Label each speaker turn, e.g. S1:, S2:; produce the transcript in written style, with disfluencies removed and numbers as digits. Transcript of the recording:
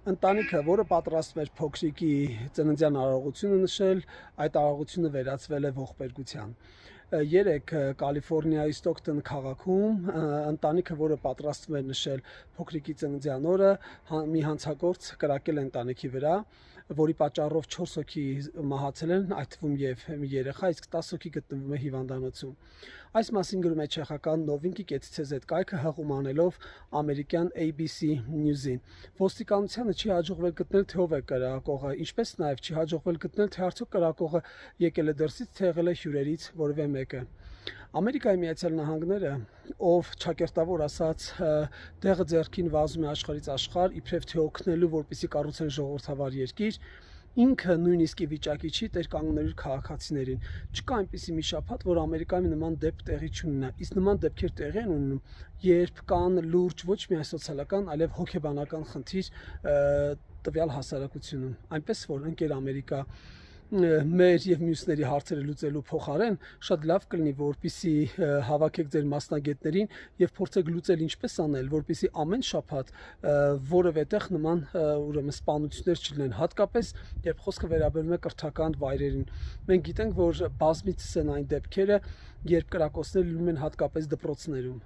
S1: Ընտանիքը, որը պատրաստվում էր փոքրիկի ծննդյան արարողությունը նշել, այդ արարողությունը վերածվել է ողբերգության։ Երեկ Կալիֆոռնիայի Ստոկտոն քաղաքում ընտանիքը, որը պատրաստվում էր նշել փոքրիկի ծննդյան օրը, մի հանցագործ կրակել է ընտանիքի վրա, որի պատճառով 4 հոգի մահացել են, այդ թվում եւ մի երեխա, իսկ 10 հոգի գտնվում է հիվանդանոցում։ Այս մասին գրում է չեխական Novinky.cz կայքը հղում անելով ամերիկյան ABC News-ին։ Ոստիկանությանը չի հաջողվել գտնել, թե ով է կրակողը, ինչպես նաև չի հաջողվել գտնել, թե արդյոք կրակողը եկել է դրսից, թե եղել է հյուրերից որևէ մեկը։ Ամերիկայի Միացյալ Նահանգները, ով ճակերտավոր ասած դեղը ձեռքին վազում է աշխարհից աշխարհ, իբրև թե օգնելու, որպեսզի կառուցեն ժողովրդավար երկիր, ինքը նույնիսկ ի վիճակի չի տեր կանգնել իր քաղաքացիներին։ Չկա այնպիսի մի շաբաթ, որ Ամերիկայում նման դեպք տեղի չունենա։ Իսկ նման դեպքեր տեղի են ունենում, երբ կան լուրջ ոչ միայն սոցիալական, այլև հոգեբանական խնդիր տվյալ հասարակությունում։ Այնպես որ ընկեր Ամերիկա մեր եւ մյուսների հարցերը լուծելու փոխարեն շատ լավ կլինի, որպեսզի հավաքեք ձեր մասնագետներին եւ փորձեք լուծել ինչպես անել, որպեսզի ամեն շաբաթ որևէ տեղ նման ուրեմն սպանություններ չլինեն, հատկապես երբ խոսքը վերաբերում է կրթական վայրերին։ Մենք գիտենք, որ բազմիցս են այն դեպքերը, երբ կրակոցներ լինում են հատկապես դպրոցներում։